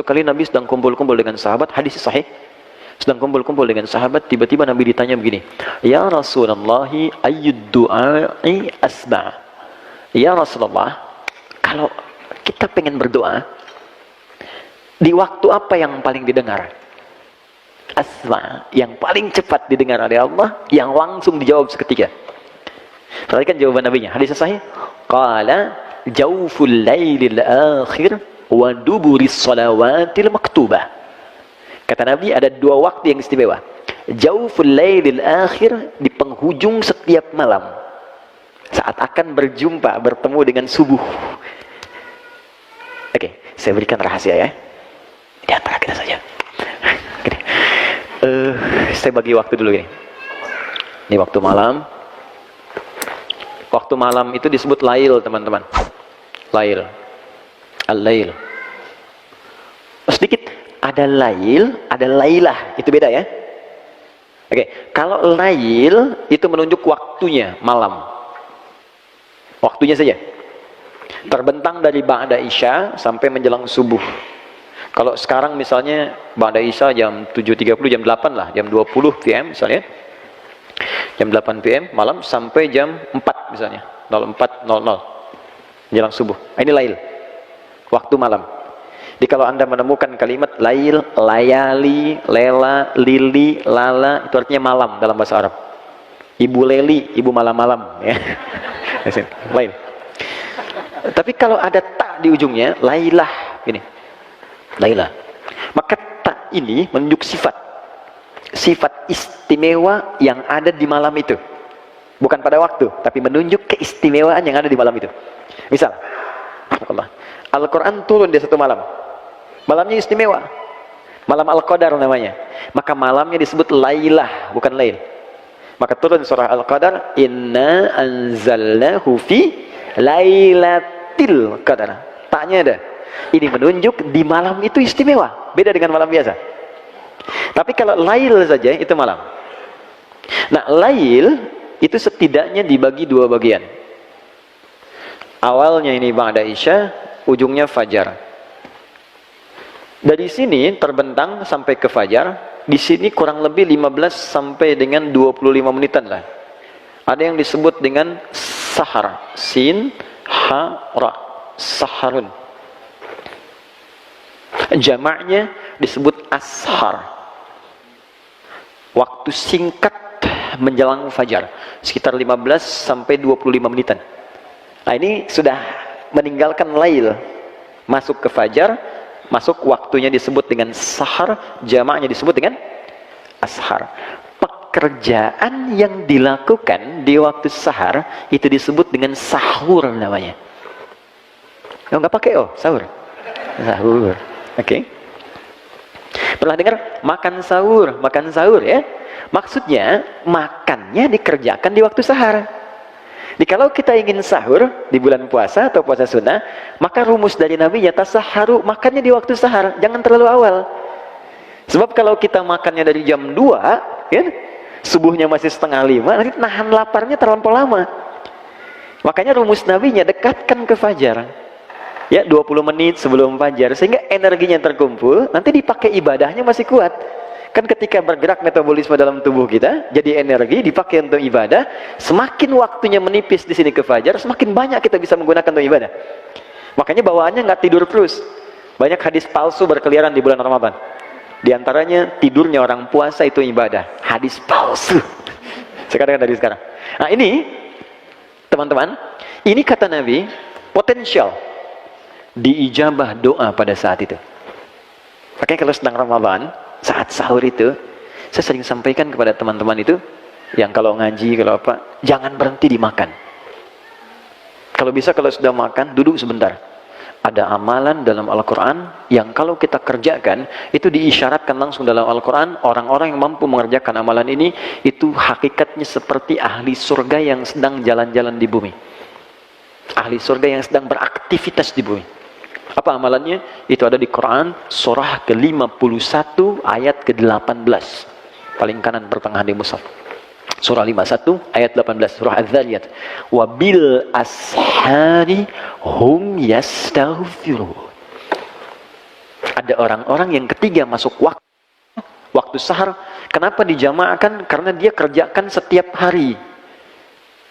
Satu kali Nabi sedang kumpul-kumpul dengan sahabat, hadis sahih. Sedang kumpul-kumpul dengan sahabat, tiba-tiba Nabi ditanya begini, "Ya Rasulullah, ayyud du'ai asma'?" Ya Rasulullah, kalau kita pengen berdoa, di waktu apa yang paling didengar? Asma', yang paling cepat didengar oleh Allah, yang langsung dijawab seketika. Perhatikan jawaban Nabi-nya, hadis sahih. Qala jawful lailil akhir wa duburis salawatil maktubah. Kata Nabi, ada dua waktu yang istimewa. Jawful lailil akhir, di penghujung setiap malam, saat akan berjumpa, bertemu dengan subuh. Oke, saya berikan rahasia ya, di antara kita saja. Saya bagi waktu dulu ini. Ini waktu malam. Waktu malam itu disebut lail, teman-teman. Lail. Al-lail. Sedikit, ada lail, ada lailah. Itu beda ya. Oke, kalau lail itu menunjuk waktunya, malam. Waktunya saja. Terbentang dari ba'da isya sampai menjelang subuh. Kalau sekarang misalnya ba'da isya jam 7.30, jam 8 lah, jam 20 PM misalnya. Jam 8 PM malam sampai jam 4 misalnya, 04.00 menjelang subuh. Ini lail, waktu malam. Jadi kalau Anda menemukan kalimat lail, layali, lela, lili, lala, itu artinya malam dalam bahasa Arab. Ibu Leli, ibu malam-malam ya. Lail. Tapi kalau ada tak di ujungnya, lailah ini. Lailah. Maka tak ini menunjuk sifat istimewa yang ada di malam itu. Bukan pada waktu, tapi menunjuk keistimewaan yang ada di malam itu. Misal, Al-Quran turun di satu malam. Malamnya istimewa. Malam Al-Qadar namanya. Maka malamnya disebut lailah, bukan lail. Maka turun surah Al-Qadar, inna anzalnahu fi lailatil qadar. Taknya ada. Ini menunjuk di malam itu istimewa. Beda dengan malam biasa. Tapi kalau lail saja itu malam. Nah, lail itu setidaknya dibagi dua bagian. Awalnya ini ba'da isya, ujungnya fajar. Dari sini terbentang sampai ke fajar. Di sini kurang lebih 15 sampai dengan 25 menitan lah. Ada yang disebut dengan sahar, sin, ha, ra, saharun. Jamaknya disebut ashar. Waktu singkat menjelang fajar, sekitar 15 sampai 25 menitan. Nah, ini sudah meninggalkan lail, masuk ke fajar, masuk waktunya disebut dengan sahar, jamaknya disebut dengan ashar. Pekerjaan yang dilakukan di waktu sahar itu disebut dengan sahur namanya. Oh, nggak pakai sahur. Sahur. Oke. Pernah dengar makan sahur ya? Maksudnya makannya dikerjakan di waktu sahar. Jadi kalau kita ingin sahur di bulan puasa atau puasa sunnah, maka rumus dari Nabi ya tasaharu, makannya di waktu sahar, jangan terlalu awal. Sebab kalau kita makannya dari jam 2, ya, subuhnya masih 4:30, nanti nahan laparnya terlampau lama. Makanya rumus Nabi-nya dekatkan ke fajar. Ya, 20 menit sebelum fajar, sehingga energinya terkumpul, nanti dipakai ibadahnya masih kuat. Kan ketika bergerak metabolisme dalam tubuh kita, jadi energi dipakai untuk ibadah, semakin waktunya menipis di sini ke fajar, semakin banyak kita bisa menggunakan untuk ibadah. Makanya bawaannya nggak tidur terus. Banyak hadis palsu berkeliaran di bulan Ramadan. Di antaranya tidurnya orang puasa itu ibadah. Hadis palsu. Sekarang dari sekarang. Nah ini, teman-teman, ini kata Nabi, potensial diijabah doa pada saat itu. Makanya kalau sedang Ramadan, saat sahur itu, saya sering sampaikan kepada teman-teman itu, yang kalau ngaji, kalau apa, jangan berhenti dimakan. Kalau bisa, kalau sudah makan, duduk sebentar. Ada amalan dalam Al-Quran yang kalau kita kerjakan, itu diisyaratkan langsung dalam Al-Quran, orang-orang yang mampu mengerjakan amalan ini, itu hakikatnya seperti ahli surga yang sedang jalan-jalan di bumi. Ahli surga yang sedang beraktivitas di bumi. Apa amalannya? Itu ada di Quran, surah ke-51 ayat ke-18. Paling kanan pertengahan di mushaf. Surah 51 ayat 18, surah Az-Zariyat. Wa bil ashari hum yastaghfirun. Ada orang-orang yang ketiga masuk waktu sahar. Kenapa dijamaahkan? Karena dia kerjakan setiap hari.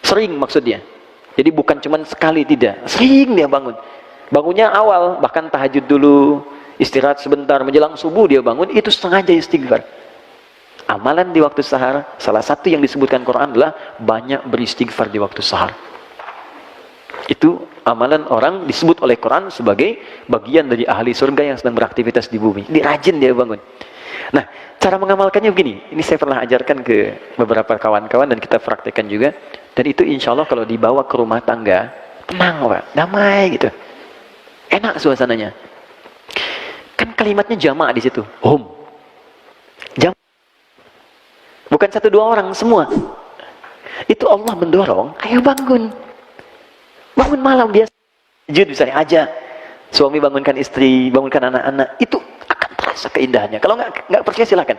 Sering maksudnya. Jadi bukan cuma sekali, tidak. Sering dia bangun. Bangunnya awal, bahkan tahajud dulu, istirahat sebentar, menjelang subuh dia bangun, itu sengaja istighfar. Amalan di waktu sahar, salah satu yang disebutkan Quran adalah banyak beristighfar di waktu sahar. Itu amalan orang disebut oleh Quran sebagai bagian dari ahli surga yang sedang beraktivitas di bumi. Ini rajin dia bangun. Nah, cara mengamalkannya begini. Ini saya pernah ajarkan ke beberapa kawan-kawan dan kita praktekkan juga. Dan itu insya Allah kalau dibawa ke rumah tangga, tenang Pak, damai gitu. Enak suasananya. Kan kalimatnya jamaah di situ. Hum. Jamaah. Bukan satu dua orang, semua. Itu Allah mendorong, ayo bangun. Bangun malam biasa. Jujur misalnya aja. Suami bangunkan istri, bangunkan anak-anak. Itu akan terasa keindahannya. Kalau nggak percaya silakan.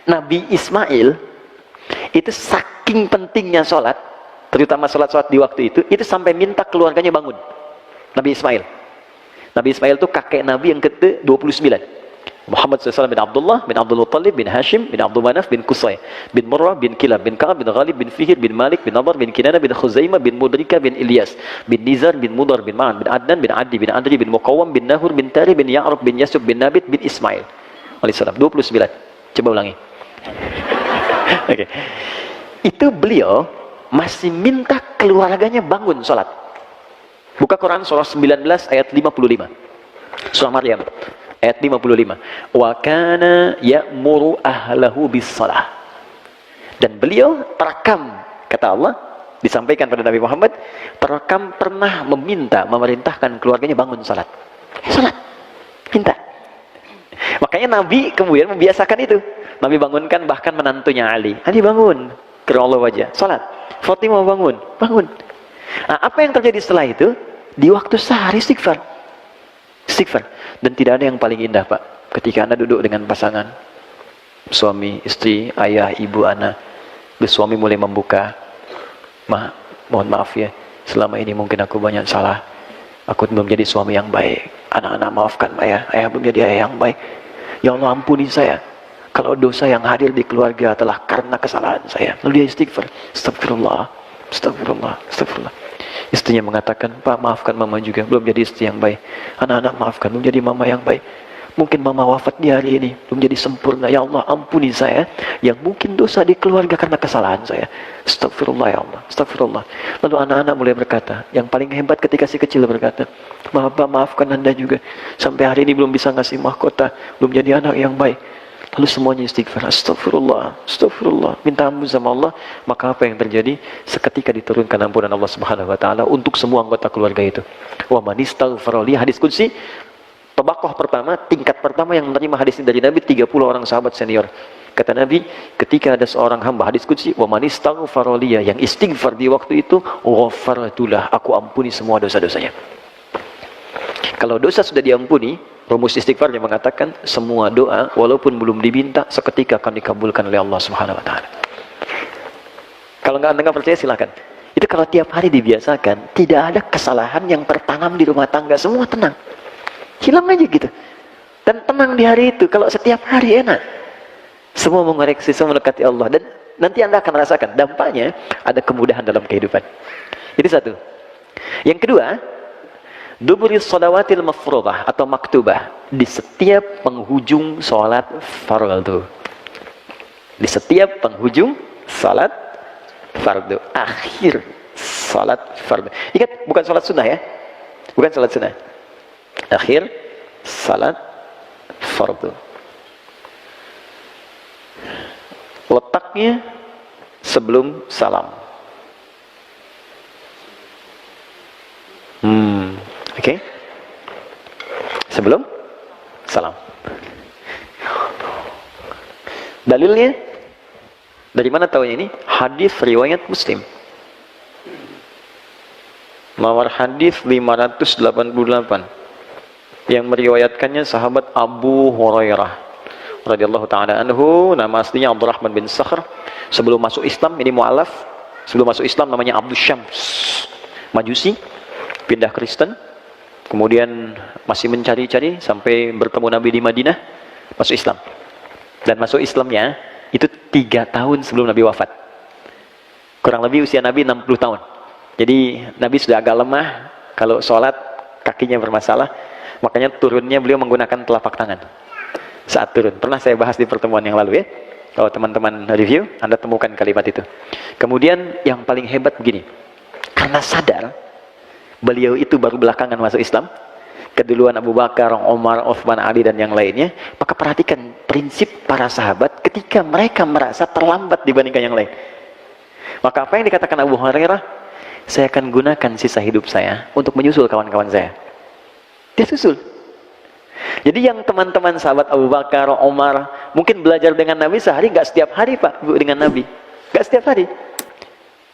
Nabi Ismail, itu saking pentingnya sholat, terutama sholat di waktu itu sampai minta keluarganya bangun. Nabi Ismail. Nabi Ismail itu kakek Nabi yang ke-29. Muhammad SAW bin Abdullah, bin Abdul Muttalib, bin Hashim, bin Abdul Manaf, bin Qusay, bin Murrah, bin Kilab, bin Ka'ab, bin Ghalib, bin Fihir, bin Malik, bin Nadar, bin Kinana, bin Khuzaimah, bin Mudrika, bin Ilyas, bin Nizar, bin Mudar, bin Ma'an, bin Adnan, bin Adi, bin Adri, bin Muqawam, bin Nahur, bin Tari, bin Ya'rub, bin Yasub, bin Nabit, bin Ismail. Alaihissalam. 29. Coba ulangi. Oke. Itu beliau masih minta keluarganya bangun sholat. Buka Quran surah 19 ayat 55. Surah Maryam. Ayat 55. Wa kana ya'muru ahlahu bis-shalah. Dan beliau terekam, kata Allah, disampaikan pada Nabi Muhammad, terekam pernah memerintahkan keluarganya bangun salat. Salat. Minta. Makanya Nabi kemudian membiasakan itu. Nabi bangunkan bahkan menantunya Ali. Ali bangun. Kira Allah wajah. Salat. Fatimah bangun. Bangun. Nah, apa yang terjadi setelah itu? Di waktu sahar istighfar. Istighfar. Dan tidak ada yang paling indah Pak, ketika Anda duduk dengan pasangan, suami, istri, ayah, ibu, anak, suami mulai membuka, mohon maaf ya, selama ini mungkin aku banyak salah, aku belum jadi suami yang baik, anak-anak maafkan ayah belum jadi ayah yang baik, ya Allah ampuni saya, kalau dosa yang hadir di keluarga adalah karena kesalahan saya. Lalu dia istighfar, astagfirullah, astagfirullah, astagfirullah. Istrinya mengatakan, Pak maafkan mama juga, belum jadi istri yang baik. Anak-anak maafkan, belum jadi mama yang baik. Mungkin mama wafat di hari ini, belum jadi sempurna. Ya Allah ampuni saya, yang mungkin dosa di keluarga karena kesalahan saya. Astagfirullah ya Allah, astagfirullah. Lalu anak-anak mulai berkata, yang paling hebat ketika si kecil berkata, Pak maafkan Anda juga, sampai hari ini belum bisa ngasih mahkota, belum jadi anak yang baik. Lalu semuanya istighfar, astagfirullah, astagfirullah, minta ampun sama Allah. Maka apa yang terjadi? Seketika diturunkan ampunan Allah Subhanahu wa taala untuk semua anggota keluarga itu. Wa man istaghfara li, hadis qudsi, tabakoh pertama, tingkat pertama yang menerima hadis ini dari Nabi, 30 orang sahabat senior. Kata Nabi, ketika ada seorang hamba, hadis qudsi, wa man istaghfara li, yang istighfar di waktu itu, ghafartulah, aku ampuni semua dosa-dosanya. Kalau dosa sudah diampuni, rumus istighfar yang mengatakan semua doa walaupun belum diminta seketika akan dikabulkan oleh Allah Subhanahu wa taala. Kalau nggak percaya silakan. Itu kalau tiap hari dibiasakan, tidak ada kesalahan yang tertanam di rumah tangga, semua tenang. Hilang aja gitu. Dan tenang di hari itu. Kalau setiap hari enak. Semua mengoreksi, semua mendekati Allah, dan nanti Anda akan merasakan dampaknya ada kemudahan dalam kehidupan. Itu satu. Yang kedua, duburi shalawatil mafruḍah atau maktubah, di setiap penghujung sholat fardu. Di setiap penghujung sholat fardu, akhir sholat fardu. Ingat, bukan sholat sunnah ya, bukan sholat sunnah. Akhir sholat fardu. Letaknya sebelum salam. Oke. Sebelum salam. Dalilnya dari mana tahunya ini? Hadis riwayat Muslim. Nomor hadis 588. Yang meriwayatkannya sahabat Abu Hurairah radhiyallahu taala anhu, nama aslinya Abdurrahman bin Sakhr. Sebelum masuk Islam, ini mu'alaf. Sebelum masuk Islam namanya Abdus Syams, Majusi, pindah Kristen. Kemudian masih mencari-cari sampai bertemu Nabi di Madinah, masuk Islam. Dan masuk Islamnya itu 3 tahun sebelum Nabi wafat. Kurang lebih usia Nabi 60 tahun. Jadi Nabi sudah agak lemah, kalau sholat kakinya bermasalah, makanya turunnya beliau menggunakan telapak tangan saat turun. Pernah saya bahas di pertemuan yang lalu ya. Kalau teman-teman review, Anda temukan kalimat itu. Kemudian yang paling hebat begini, karena sadar beliau itu baru belakangan masuk Islam, keduluan Abu Bakar, Umar, Utsman, Ali dan yang lainnya, maka perhatikan prinsip para sahabat ketika mereka merasa terlambat dibandingkan yang lain. Maka apa yang dikatakan Abu Hurairah, saya akan gunakan sisa hidup saya untuk menyusul kawan-kawan saya. Dia susul. Jadi yang teman-teman sahabat Abu Bakar, Umar, mungkin belajar dengan Nabi sehari, nggak setiap hari Pak, Bu, dengan Nabi. Nggak setiap hari.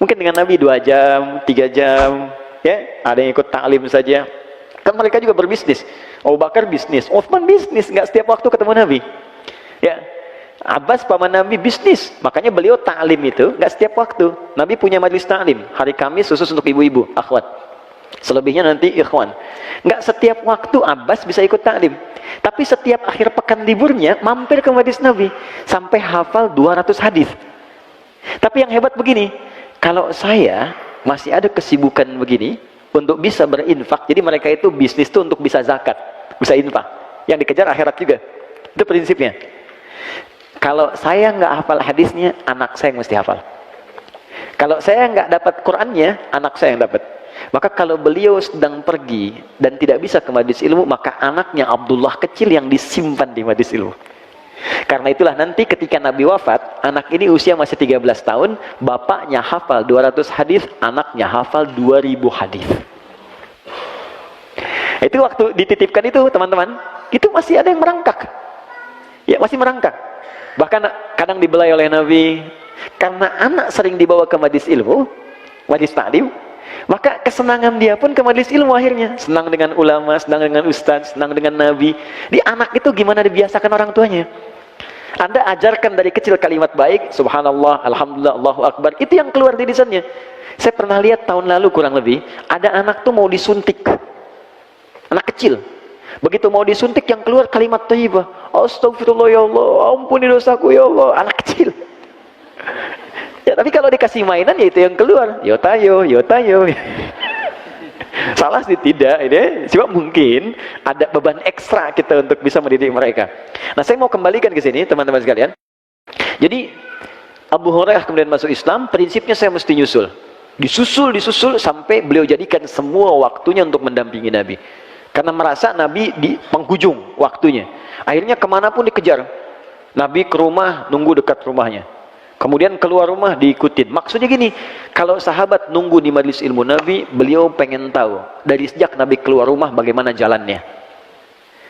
Mungkin dengan Nabi 2 jam, 3 jam, ya, ada yang ikut ta'lim saja. Kan mereka juga berbisnis. Abu Bakar bisnis, Utsman bisnis, nggak setiap waktu ketemu Nabi. Ya, Abbas paman Nabi bisnis, makanya beliau ta'lim itu nggak setiap waktu. Nabi punya majelis ta'lim, hari Kamis khusus untuk ibu-ibu, akhwat. Selebihnya nanti ikhwan. Nggak setiap waktu Abbas bisa ikut ta'lim. Tapi setiap akhir pekan liburnya mampir ke majelis Nabi sampai hafal 200 hadis. Tapi yang hebat begini, kalau saya masih ada kesibukan begini untuk bisa berinfak, jadi mereka itu bisnis itu untuk bisa zakat, bisa infak. Yang dikejar akhirat juga. Itu prinsipnya. Kalau saya nggak hafal hadisnya, anak saya yang mesti hafal. Kalau saya nggak dapat Qur'annya, anak saya yang dapat. Maka kalau beliau sedang pergi dan tidak bisa ke majelis ilmu, maka anaknya Abdullah kecil yang disimpan di majelis ilmu. Karena itulah nanti ketika Nabi wafat, anak ini usia masih 13 tahun, bapaknya hafal 200 hadis, anaknya hafal 2000 hadis. Itu waktu dititipkan itu teman-teman, itu masih ada yang merangkak. Ya, masih merangkak. Bahkan kadang dibelai oleh Nabi, karena anak sering dibawa ke majelis ilmu, majelis ta'lim, maka kesenangan dia pun ke majelis ilmu akhirnya. Senang dengan ulama, senang dengan ustaz, senang dengan Nabi. Di anak itu gimana dibiasakan orang tuanya. Anda ajarkan dari kecil kalimat baik, subhanallah, alhamdulillah, Allahu akbar, itu yang keluar di lisannya. Saya pernah lihat tahun lalu kurang lebih, ada anak tuh mau disuntik, anak kecil. Begitu mau disuntik yang keluar kalimat thayyibah, astagfirullah ya Allah, ampuni dosaku ya Allah, anak kecil. Ya, tapi kalau dikasih mainan ya itu yang keluar, yotayo, yotayo. Salah sih tidak, ini sebab mungkin ada beban ekstra kita untuk bisa mendidik mereka. Nah, saya mau kembalikan ke sini teman-teman sekalian. Jadi Abu Hurairah kemudian masuk Islam, prinsipnya saya mesti nyusul. Disusul sampai beliau jadikan semua waktunya untuk mendampingi Nabi. Karena merasa Nabi di penghujung waktunya. Akhirnya kemanapun dikejar. Nabi ke rumah, nunggu dekat rumahnya. Kemudian keluar rumah, diikutin. Maksudnya gini, kalau sahabat nunggu di majelis ilmu Nabi, beliau pengen tahu. Dari sejak Nabi keluar rumah, bagaimana jalannya.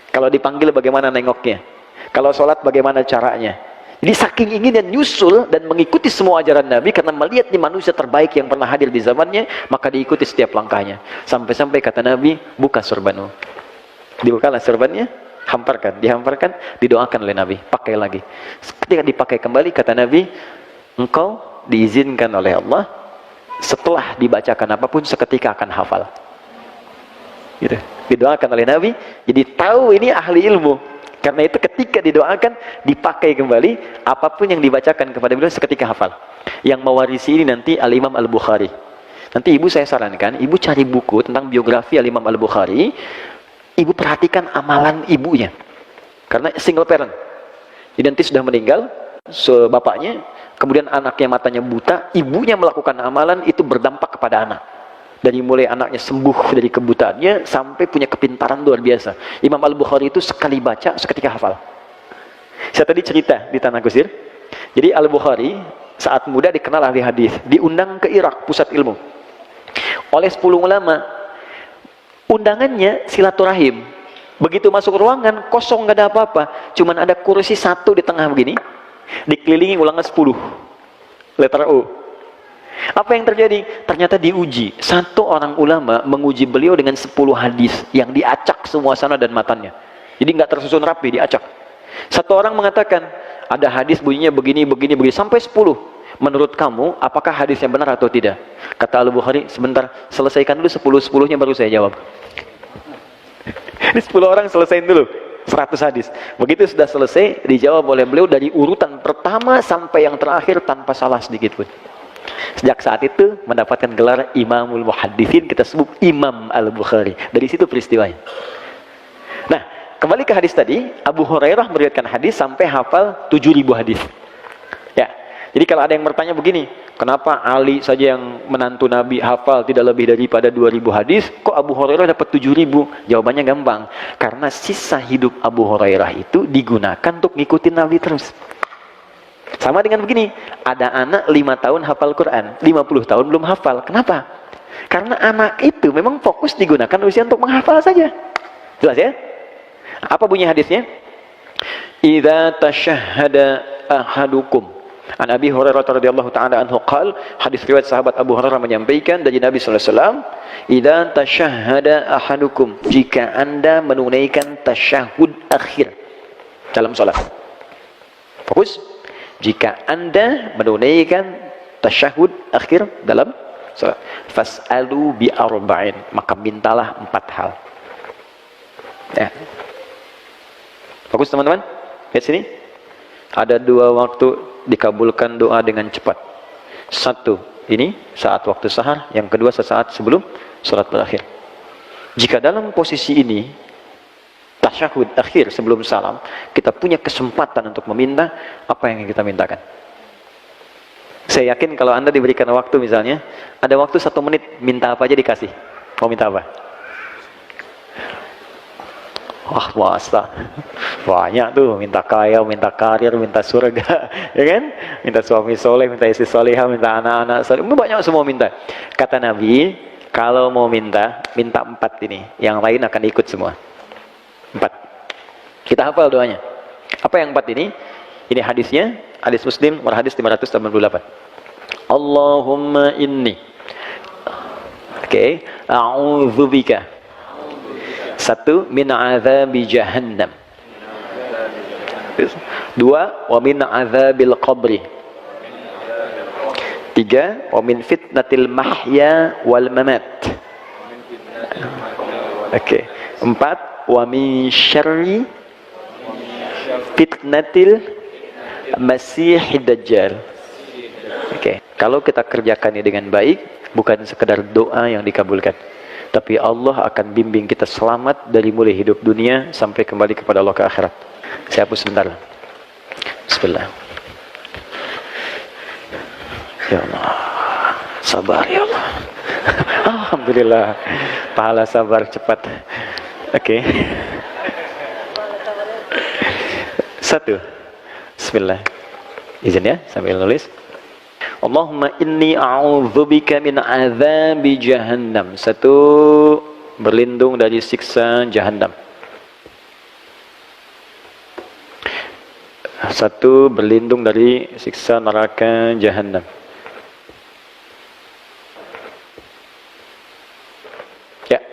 Kalau dipanggil, bagaimana nengoknya. Kalau sholat, bagaimana caranya. Jadi saking ingin dan nyusul dan mengikuti semua ajaran Nabi, karena melihat ini manusia terbaik yang pernah hadir di zamannya, maka diikuti setiap langkahnya. Sampai-sampai kata Nabi, buka surbanmu. Dibukalah surbannya, hamparkan, dihamparkan, didoakan oleh Nabi, pakai lagi. Ketika dipakai kembali, kata Nabi, engkau diizinkan oleh Allah, setelah dibacakan apapun, seketika akan hafal. Gitu. Didoakan oleh Nabi, jadi tahu ini ahli ilmu. Karena itu ketika didoakan, dipakai kembali, apapun yang dibacakan kepada beliau seketika hafal. Yang mewarisi ini nanti Al-Imam Al-Bukhari. Nanti ibu saya sarankan, ibu cari buku tentang biografi Al-Imam Al-Bukhari, ibu perhatikan amalan ibunya. Karena single parent. Jadi nanti sudah meninggal, bapaknya, kemudian anaknya matanya buta, ibunya melakukan amalan, itu berdampak kepada anak. Dari mulai anaknya sembuh dari kebutaannya sampai punya kepintaran luar biasa. Imam Al-Bukhari itu sekali baca seketika hafal. Saya tadi cerita di Tanah Kusir. Jadi Al-Bukhari saat muda dikenal ahli hadis, diundang ke Irak, pusat ilmu, oleh 10 ulama. Undangannya silaturahim. Begitu masuk ruangan kosong, nggak ada apa-apa, cuman ada kursi satu di tengah begini, dikelilingi ulangan 10 letter O. Apa yang terjadi? Ternyata diuji. Satu orang ulama menguji beliau dengan 10 hadis yang diacak semua sana dan matanya. Jadi nggak tersusun rapi, diacak. Satu orang mengatakan, ada hadis bunyinya begini, begini, begini, sampai 10. Menurut kamu, apakah hadisnya benar atau tidak? Kata Al-Bukhari, sebentar, selesaikan dulu 10-10-nya baru saya jawab. Ini 10 orang selesaiin dulu 100 hadis. Begitu sudah selesai, dijawab oleh beliau dari urutan pertama sampai yang terakhir tanpa salah sedikit pun. Sejak saat itu mendapatkan gelar Imamul Muhadditsin, kita sebut Imam Al-Bukhari. Dari situ peristiwanya. Nah, kembali ke hadis tadi, Abu Hurairah meriwayatkan hadis sampai hafal 7.000 hadis. Ya. Jadi kalau ada yang bertanya begini, kenapa Ali saja yang menantu Nabi hafal tidak lebih daripada 2.000 hadis, kok Abu Hurairah dapat 7.000? Jawabannya gampang. Karena sisa hidup Abu Hurairah itu digunakan untuk ngikutin Nabi terus. Sama dengan begini, ada anak 5 tahun hafal Quran, 50 tahun belum hafal. Kenapa? Karena anak itu memang fokus digunakan usia untuk menghafal saja. Jelas ya? Apa bunyi hadisnya? Idza tashahhada ahadukum. An Abi Hurairah radhiyallahu ta'ala anhu qala, hadis riwayat sahabat Abu Hurairah menyampaikan dari Nabi sallallahu alaihi wasallam, idza tashahhada ahadukum, jika Anda menunaikan tasyahud akhir dalam salat. Fokus. Jika Anda menunaikan tasyahud akhir dalam salat, fas'alu bi arba'in, maka mintalah 4 hal. Ya. Fokus teman-teman. Lihat sini. Ada 2 waktu dikabulkan doa dengan cepat. 1, ini saat waktu sahar, yang kedua sesaat sebelum salat berakhir. Jika dalam posisi ini tasyahud akhir sebelum salam, kita punya kesempatan untuk meminta apa yang kita mintakan. Saya yakin kalau Anda diberikan waktu, misalnya ada waktu 1 menit, minta apa aja dikasih. Mau minta apa? Wah, masa banyak tuh, minta kaya, minta karir, minta surga, ya kan? Minta suami soleh, minta istri solehah, minta anak-anak soleh, banyak semua minta. Kata Nabi, kalau mau minta 4 ini, yang lain akan ikut semua. 4. Kita hafal doanya. Apa yang 4 ini? Ini hadisnya, hadis Muslim, nomor hadis 588. Allahumma inni, oke, a'udzubika, 1, min azabi jahannam. 2, wa min azabil qabri. 3, wa min fitnatil mahya wal mamat. Oke. 4, wa min syarri fitnatil masihid dajjal. Oke. Kalau kita kerjakan ini dengan baik, bukan sekedar doa yang dikabulkan, tapi Allah akan bimbing kita selamat dari mulai hidup dunia sampai kembali kepada Allah ke akhirat. Saya hapus sebentar. Bismillah. Ya Allah, sabar ya Allah. Alhamdulillah, pahala sabar cepat. Oke. 1. Bismillah. Izin ya, sambil nulis. Allahumma inni a'udzubika min azabi jahannam. 1, berlindung dari siksa jahannam. 1, berlindung dari siksa neraka jahannam. Ya.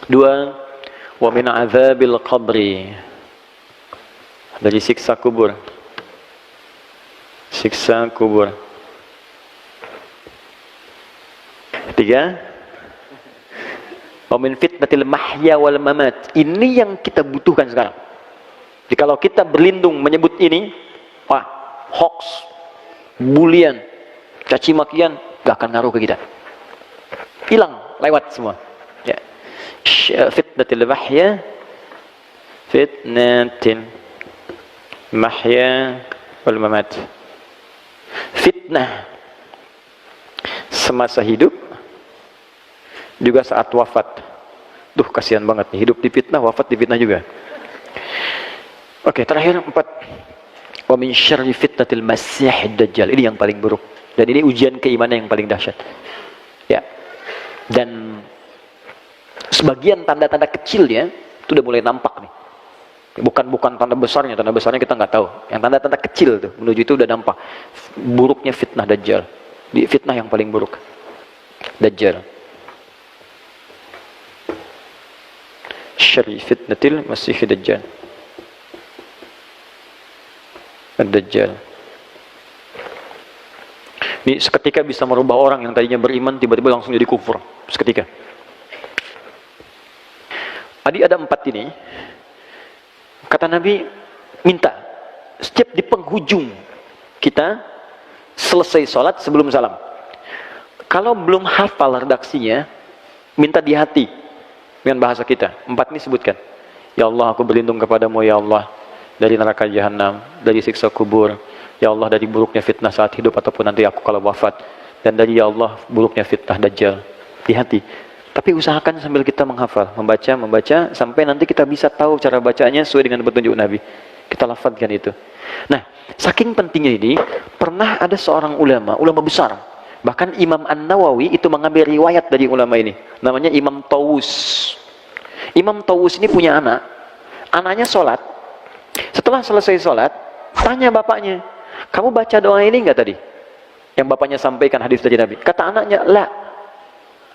2, wa min azabil qabri, dari siksa kubur. Siksa kubur. 3, wa min fitnatil mahya wal mamat. Ini yang kita butuhkan sekarang. Jadi kalau kita berlindung menyebut ini, wah, hoax, bulian, caci makian, gak akan ngaruh ke kita. Hilang, lewat semua. Ya. Fitnatil mahya, fitnatil mahya wal mamat. Fitnah semasa hidup, juga saat wafat. Duh, kasihan banget nih, hidup difitnah, wafat difitnah juga. Oke, terakhir 4, wa min syarri fitnatil masihid dajjal. Ini yang paling buruk, dan ini ujian keimanan yang paling dahsyat. Ya. Dan sebagian tanda-tanda kecilnya itu udah mulai nampak nih. Bukan tanda besarnya kita nggak tahu. Yang tanda-tanda kecil tuh menuju itu udah nampak buruknya fitnah dajjal. Di fitnah yang paling buruk, dajjal. Syarri fitnatil masihid dajjal. Ad-dajjal. Ini seketika bisa merubah orang yang tadinya beriman tiba-tiba langsung jadi kufur. Seketika. Ada Tadi ada 4 ini. Kata Nabi, minta setiap di penghujung kita selesai sholat sebelum salam. Kalau belum hafal redaksinya, minta di hati dengan bahasa kita. 4 ini sebutkan. Ya Allah, aku berlindung kepadamu ya Allah dari neraka jahanam, dari siksa kubur. Ya Allah, dari buruknya fitnah saat hidup ataupun nanti aku kalau wafat. Dan dari ya Allah, buruknya fitnah Dajjal. Di hati. Tapi usahakan sambil kita menghafal, membaca, sampai nanti kita bisa tahu cara bacanya sesuai dengan petunjuk Nabi. Kita lafadzkan itu. Nah, saking pentingnya ini, pernah ada seorang ulama besar. Bahkan Imam An-Nawawi itu mengambil riwayat dari ulama ini. Namanya Imam Tawus. Imam Tawus ini punya anak. Anaknya sholat. Setelah selesai sholat, tanya bapaknya, kamu baca doa ini enggak tadi? Yang bapaknya sampaikan hadis dari Nabi. Kata anaknya, la.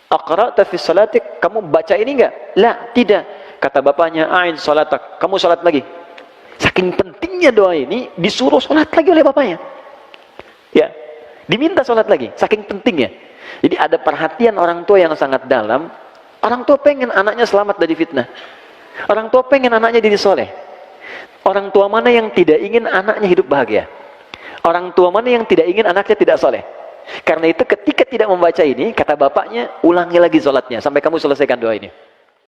Aqra'ta fi salatik, kamu baca ini enggak? La, tidak. Kata bapaknya, a'id salatak, kamu salat lagi. Saking pentingnya doa ini, disuruh salat lagi oleh bapaknya. Ya, diminta salat lagi, saking pentingnya. Jadi ada perhatian orang tua yang sangat dalam. Orang tua pengen anaknya selamat dari fitnah. Orang tua pengen anaknya jadi soleh. Orang tua mana yang tidak ingin anaknya hidup bahagia? Orang tua mana yang tidak ingin anaknya tidak soleh? Karena itu ketika tidak membaca ini, kata bapaknya, ulangi lagi sholatnya sampai kamu selesaikan doa ini.